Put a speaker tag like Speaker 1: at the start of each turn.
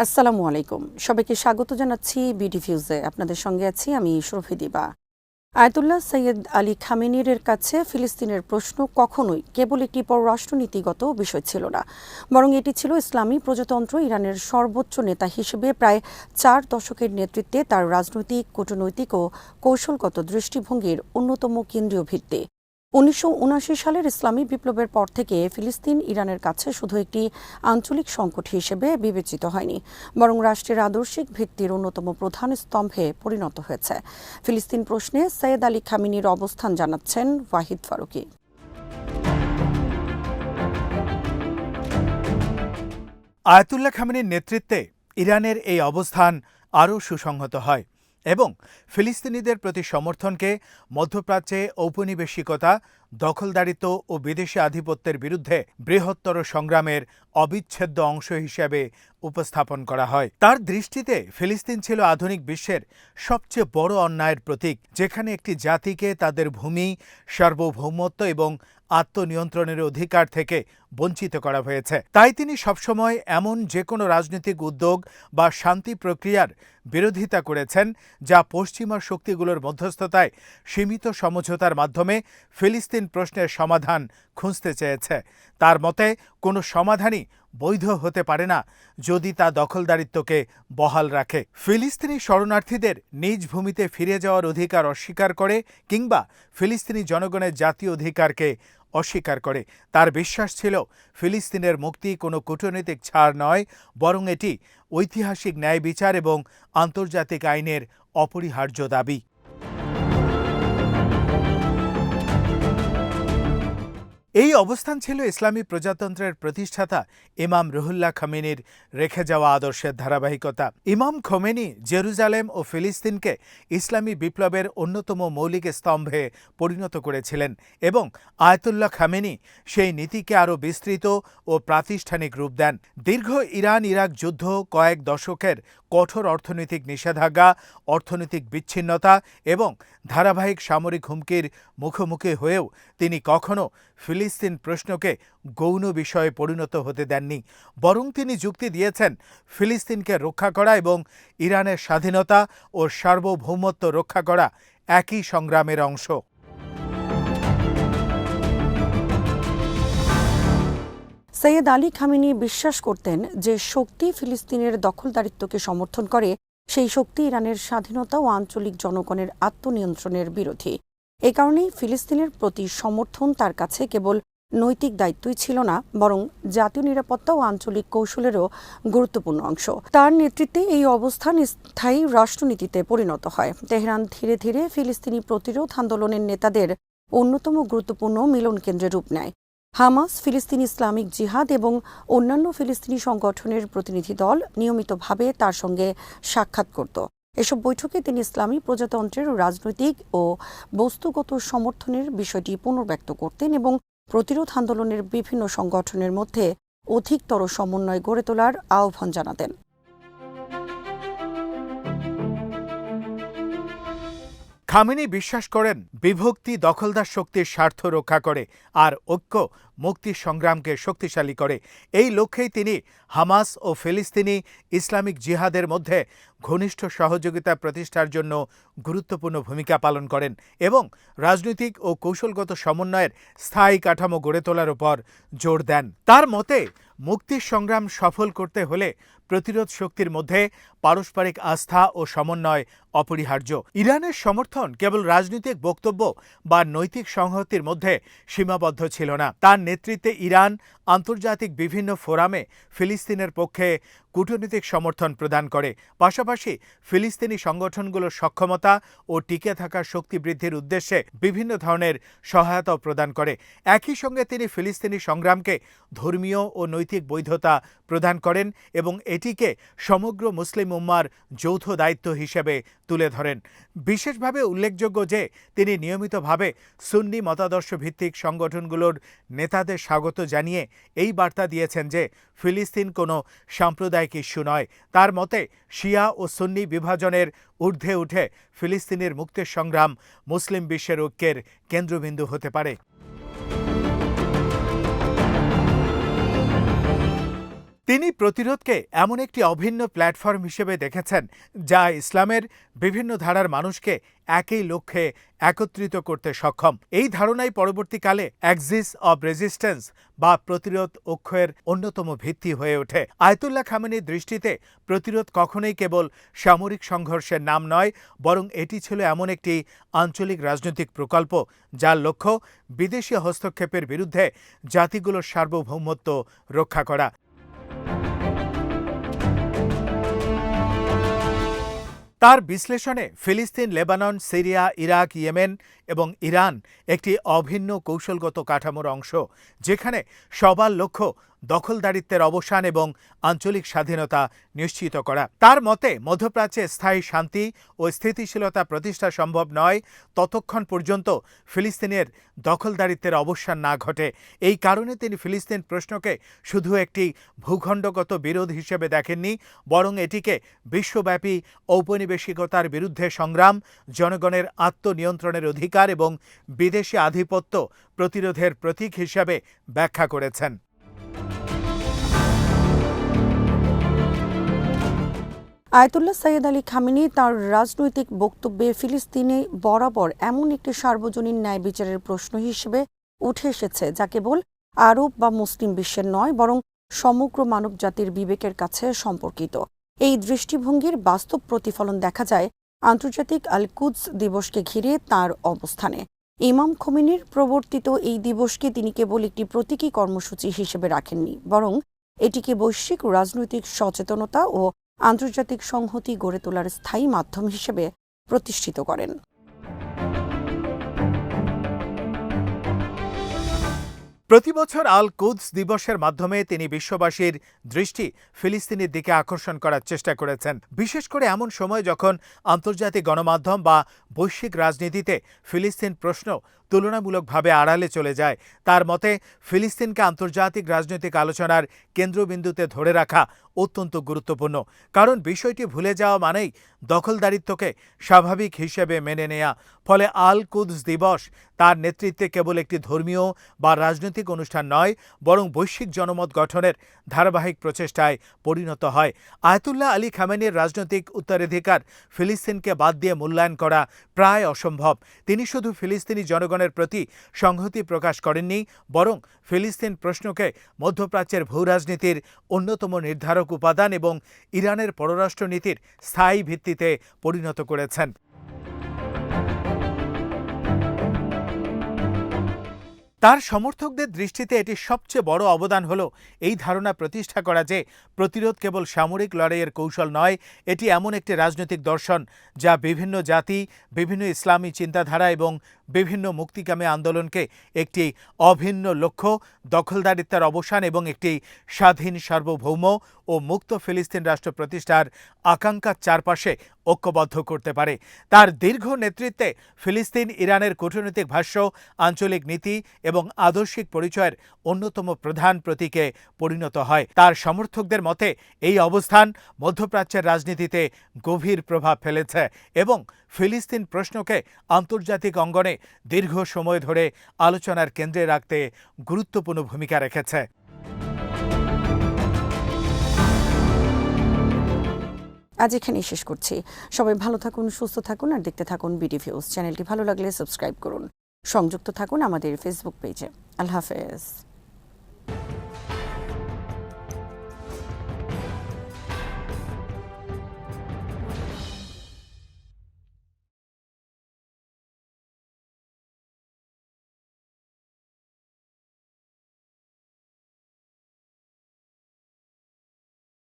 Speaker 1: আসসালামু আলাইকুম। সবাইকে স্বাগত জানাচ্ছি বিডি ফিউজে। আপনাদের সঙ্গে আছি আমি শরফি দিবা। আয়াতুল্লাহ সৈয়দ আলী খামেনির কাছে ফিলিস্তিনের প্রশ্ন কখনোই কেবল একটি পররাষ্ট্রনীতিগত বিষয় ছিল না, বরং এটি ছিল ইসলামী প্রজাতন্ত্র ইরানের সর্বোচ্চ নেতা হিসেবে প্রায় 4 দশকের নেতৃত্বে তার রাজনৈতিক, কূটনৈতিক ও কৌশলগত দৃষ্টিভঙ্গির অন্যতম কেন্দ্রীয় ভিত্তি। ১৯৭৯ সালের ইসলামী বিপ্লবের পর থেকে ফিলিস্তিন ইরানের কাছে শুধু একটি আঞ্চলিক সংকট হিসেবে বিবেচিত হয়নি, বরং রাষ্ট্রের আদর্শিক ভিত্তির অন্যতম প্রধান স্তম্ভে পরিণত হয়েছে। ফিলিস্তিন প্রশ্নে সৈয়দ আলী খামেনির অবস্থান জানাচ্ছেন ওয়াহিদ ফারুকী।
Speaker 2: আয়াতুল্লাহ খামেনির নেতৃত্বে ইরানের এই অবস্থান আরও সুসংহত হয় এবং ফিলিস্তিনিদের প্রতি সমর্থনকে মধ্যপ্রাচ্যে ঔপনিবেশিকতা, দখলদারিত্ব ও বিদেশি আধিপত্যের বিরুদ্ধে বৃহত্তর সংগ্রামের অবিচ্ছেদ্য অংশ হিসেবে উপস্থাপন করা হয়। তার দৃষ্টিতে ফিলিস্তিন ছিল আধুনিক বিশ্বের সবচেয়ে বড় অন্যায়ের প্রতীক, যেখানে একটি জাতিকে তাদের ভূমি, সার্বভৌমত্ব এবং আত্মনিয়ন্ত্রণের অধিকার থেকে বঞ্চিত করা হয়েছে। তাই তিনি সবসময় এমন যে কোনো রাজনৈতিক উদ্যোগ বা শান্তি প্রক্রিয়ার বিরোধিতা করেছেন যা পশ্চিমা শক্তিগুলোর মধ্যস্থতায় সীমিত সমঝোতার মাধ্যমে ফিলিস্তিন প্রশ্নের সমাধান খুঁজতে চেয়েছে। তার মতে কোনো সমাধানই বৈধ হতে পারে না যদি তা দখলদারিত্বকে বহাল রাখে, ফিলিস্তিনি শরণার্থীদের নিজ ভূমিতে ফিরে যাওয়ার অধিকার অস্বীকার করে কিংবা ফিলিস্তিনি জনগণের জাতীয় অধিকারকে অস্বীকার করে। তার বিশ্বাস ছিল ফিলিস্তিনের মুক্তি কোনো কূটনৈতিক ছাড় নয়, বরং এটি ঐতিহাসিক ন্যায় বিচার এবং আন্তর্জাতিক আইনের অপরিহার্য দাবি। এই অবস্থান ছিল ইসলামী প্রজাতন্ত্রের প্রতিষ্ঠাতা ইমাম রুহুল্লাহ খামেনির রেখে যাওয়া আদর্শের ধারাবাহিকতা। ইমাম খোমেনি জেরুজালেম ও ফিলিস্তিনকে ইসলামী বিপ্লবের অন্যতম মৌলিক স্তম্ভে পরিণত করেছিলেন এবং আয়াতুল্লাহ খামেনি সেই নীতিকে আরও বিস্তৃত ও প্রাতিষ্ঠানিক রূপ দেন। দীর্ঘ ইরান-ইরাক যুদ্ধ, কয়েক দশকের কঠোর অর্থনৈতিক নিষেধাজ্ঞা, অর্থনৈতিক বিচ্ছিন্নতা এবং ধারাবাহিক সামরিক হুমকির মুখোমুখি হয়েও তিনি কখনো ফিলিস্তিন প্রশ্নকে গৌণ বিষয়ে পরিণত হতে দেননি, বরং তিনি যুক্তি দিয়েছেন ফিলিস্তিনকে রক্ষা করা এবং ইরানের স্বাধীনতা ও সার্বভৌমত্ব রক্ষা করা একই সংগ্রামের অংশ।
Speaker 1: সৈয়দ আলী খামেনি বিশ্বাস করতেন যে শক্তি ফিলিস্তিনের দখলদারিত্বকে সমর্থন করে, সেই শক্তি ইরানের স্বাধীনতা ও আঞ্চলিক জনগণের আত্মনিয়ন্ত্রণের বিরোধী। এ কারণেই ফিলিস্তিনের প্রতি সমর্থন তার কাছে কেবল নৈতিক দায়িত্বই ছিল না, বরং জাতীয় নিরাপত্তা ও আঞ্চলিক কৌশলেরও গুরুত্বপূর্ণ অংশ। তার নেতৃত্বে এই অবস্থান স্থায়ী রাষ্ট্রনীতিতে পরিণত হয়। তেহরান ধীরে ধীরে ফিলিস্তিনি প্রতিরোধ আন্দোলনের নেতাদের অন্যতম গুরুত্বপূর্ণ মিলন কেন্দ্রে রূপ নেয়। হামাস, ফিলিস্তিনি ইসলামিক জিহাদ এবং অন্যান্য ফিলিস্তিনি সংগঠনের প্রতিনিধি দল নিয়মিতভাবে তার সঙ্গে সাক্ষাৎ করত। এসব বৈঠকে তিনি ইসলামী প্রজাতন্ত্রের রাজনৈতিক ও বস্তুগত সমর্থনের বিষয়টি পুনর্ব্যক্ত করতেন এবং প্রতিরোধ আন্দোলনের বিভিন্ন সংগঠনের মধ্যে অধিকতর সমন্বয় গড়ে তোলার আহ্বান জানাতেন।
Speaker 2: খামেনি বিশ্বাস করেন বিভক্তি দখলদার শক্তির স্বার্থ রক্ষা করে আর ঐক্য মুক্তির সংগ্রামকে শক্তিশালী করে। এই লক্ষ্যেই তিনি হামাস ও ফিলিস্তিনি ইসলামিক জিহাদের মধ্যে ঘনিষ্ঠ সহযোগিতা প্রতিষ্ঠার জন্য গুরুত্বপূর্ণ ভূমিকা পালন করেন এবং রাজনৈতিক ও কৌশলগত সমন্বয়ের স্থায়ী কাঠামো গড়ে তোলার উপর জোর দেন। তার মতে মুক্তির সংগ্রাম সফল করতে হলে প্রতিরোধ শক্তির মধ্যে পারস্পরিক আস্থা ও সমন্বয় অপরিহার্য। ইরানের সমর্থন কেবল রাজনৈতিক বক্তব্য বা নৈতিক সংহতির মধ্যে সীমাবদ্ধ ছিল না। তার নেতৃত্বে ইরান আন্তর্জাতিক বিভিন্ন ফোরামে ফিলিস্তিনের পক্ষে কূটনৈতিক সমর্থন প্রদান করে, পাশাপাশি ফিলিস্তিনি সংগঠনগুলোর সক্ষমতা ও টিকে থাকার শক্তি বৃদ্ধির উদ্দেশ্যে বিভিন্ন ধরনের সহায়তা প্রদান করে। একই সঙ্গে তিনি ফিলিস্তিনি সংগ্রামকে ধর্মীয় ও নৈতিক বৈধতা প্রদান করেন এবং এটিকে সমগ্র মুসলিম উম্মার যৌথ দায়িত্ব হিসেবে তুলে ধরেন। বিশেষভাবে উল্লেখযোগ্য যে তিনি নিয়মিতভাবে সুন্নি মতাদর্শ ভিত্তিক সংগঠনগুলোর নেতাদের স্বাগত জানিয়ে এই বার্তা দিয়েছেন যে ফিলিস্তিন কোনো সাম্প্রদায়িক ইস্যু নয়। তার মতে শিয়া ও সুন্নি বিভাজনের ঊর্ধ্বে উঠে ফিলিস্তিনের মুক্তির সংগ্রাম মুসলিম বিশ্বের ঐক্যের কেন্দ্রবিন্দু হতে পারে। তিনি প্রতিরোধকে এমন একটি অভিন্ন প্ল্যাটফর্ম হিসেবে দেখেছেন যা ইসলামের বিভিন্ন ধারার মানুষকে একই লক্ষ্যে একত্রিত করতে সক্ষম। এই ধারণাই পরবর্তীকালে অ্যাক্সিস অব রেজিস্ট্যান্স বা প্রতিরোধ অক্ষের অন্যতম ভিত্তি হয়ে ওঠে। আয়াতুল্লাহ খামেনির দৃষ্টিতে প্রতিরোধ কখনোই কেবল সামরিক সংঘর্ষের নাম নয়, বরং এটি ছিল এমন একটি আঞ্চলিক রাজনৈতিক প্রকল্প যার লক্ষ্য বিদেশি হস্তক্ষেপের বিরুদ্ধে জাতিগুলোর সার্বভৌমত্ব রক্ষা করা। তার বিশ্লেষণে ফিলিস্তিন, লেবানন, সিরিয়া, ইরাক, ইয়েমেন এবং ইরান একটি অভিন্ন কৌশলগত কাঠামোর অংশ, যেখানে সবার লক্ষ্য দখলদারিত্বের অবসান এবং আঞ্চলিক স্বাধীনতা নিশ্চিত করা। তার মতে মধ্যপ্রাচ্যে স্থায়ী শান্তি ও স্থিতিশীলতা প্রতিষ্ঠা সম্ভব নয় ততক্ষণ পর্যন্ত ফিলিস্তিনের দখলদারিত্বের অবসান না ঘটে। এই কারণে তিনি ফিলিস্তিন প্রশ্নকে শুধু একটি ভূখণ্ডগত বিরোধ হিসেবে দেখেননি, বরং এটিকে বিশ্বব্যাপী ঔপনিবেশিকতার বিরুদ্ধে সংগ্রাম, জনগণের আত্মনিয়ন্ত্রণের অধিকার এবং বিদেশি আধিপত্য প্রতিরোধের প্রতীক হিসেবে ব্যাখ্যা করেছেন।
Speaker 1: আয়াতুল্লাহ সৈয়দ আলী খামেনি তার রাজনৈতিক বক্তব্যে ফিলিস্তিনে বরাবর এমন একটি সার্বজনীন ন্যায় বিচারের প্রশ্ন হিসেবে উঠে এসেছে যা কেবল আরব বা মুসলিম বিশ্বের নয়, বরং সমগ্র মানবজাতির বিবেকের কাছে সম্পর্কিত। এই দৃষ্টিভঙ্গির বাস্তব প্রতিফলন দেখা যায় আন্তর্জাতিক আল কুদস দিবসকে ঘিরে তার অবস্থানে। ইমাম খোমেনির প্রবর্তিত এই দিবসকে তিনি কেবল একটি প্রতীকী কর্মসূচি হিসেবে রাখেননি, বরং এটিকে বৈশ্বিক রাজনৈতিক সচেতনতা ও আন্তর্জাতিক সংহতি গড়ে তোলার স্থায়ী মাধ্যম হিসেবে প্রতিষ্ঠিত করেন।
Speaker 2: প্রতি বছর আল কুদস দিবসের মাধ্যমে তিনি বিশ্ববাসীর দৃষ্টি ফিলিস্তিনের দিকে আকর্ষণ করার চেষ্টা করেছেন, বিশেষ করে এমন সময় যখন আন্তর্জাতিক গণমাধ্যম বা বৈশ্বিক রাজনীতিতে ফিলিস্তিন প্রশ্ন তুলনামূলকভাবে আড়ালে চলে যায়। তার মতে ফিলিস্তিনকে আন্তর্জাতিক রাজনৈতিক আলোচনার কেন্দ্রবিন্দুতে ধরে রাখা অত্যন্ত গুরুত্বপূর্ণ, কারণ বিষয়টি ভুলে যাওয়া মানেই দখলদারিত্বকে স্বাভাবিক হিসেবে মেনে নেয়া। ফলে আল কুদস দিবস তার নেতৃত্বে কেবল একটি ধর্মীয় বা রাজনৈতিক অনুষ্ঠান নয়, বরং বৈশ্বিক জনমত গঠনের ধারাবাহিক প্রচেষ্টায় পরিণত হয়। আয়াতুল্লাহ আলী খামেনির রাজনৈতিক উত্তরাধিকার ফিলিস্তিনকে বাদ দিয়ে মূল্যায়ন করা প্রায় অসম্ভব। তিনি শুধু ফিলিস্তিনি জনগণের প্রতি সংহতি প্রকাশ করেননি, বরং ফিলিস্তিন প্রশ্নকে মধ্যপ্রাচ্যের ভূরাজনীতির অন্যতম নির্ধারক উপাদান এবং ইরানের পররাষ্ট্রনীতির স্থায়ী ভিত্তিতে পরিণত করেছেন। তার সমর্থকদের দৃষ্টিতে এটি সবচেয়ে বড় অবদান হল এই ধারণা প্রতিষ্ঠা করা যে প্রতিরোধ কেবল সামরিক লড়াইয়ের কৌশল নয়, এটি এমন একটি রাজনৈতিক দর্শন যা বিভিন্ন জাতি, বিভিন্ন ইসলামী চিন্তাধারা এবং বিভিন্ন মুক্তিকামী আন্দোলনকে একটি অভিন্ন লক্ষ্য, দখলদারিত্বের অবসান এবং একটি স্বাধীন, সার্বভৌম ও মুক্ত ফিলিস্তিন রাষ্ট্র প্রতিষ্ঠার আকাঙ্ক্ষার চারপাশে ঐক্যবদ্ধ করতে পারে। তার দীর্ঘ নেতৃত্বে ফিলিস্তিন ইরানের কূটনৈতিক ভাষ্য, আঞ্চলিক নীতি এবং আদর্শিক পরিচয়ের অন্যতম প্রধান প্রতীকে পরিণত হয়। তার সমর্থকদের মতে এই অবস্থান মধ্যপ্রাচ্যের রাজনীতিতে গভীর প্রভাব ফেলেছে এবং ফিলিস্তিন প্রশ্নকে আন্তর্জাতিক অঙ্গনে দীর্ঘ সময় ধরে আলোচনার কেন্দ্রে রাখতে গুরুত্বপূর্ণ ভূমিকা রেখেছে।
Speaker 1: আজ এখানেই শেষ করছি। সবাই ভালো থাকুন, সুস্থ থাকুন আর দেখতে থাকুন বিডিভিউজ। চ্যানেলটি ভালো লাগলে সাবস্ক্রাইব করুন। সংযুক্ত থাকুন আমাদের ফেসবুক পেজে। আল্লাহ হাফেজ।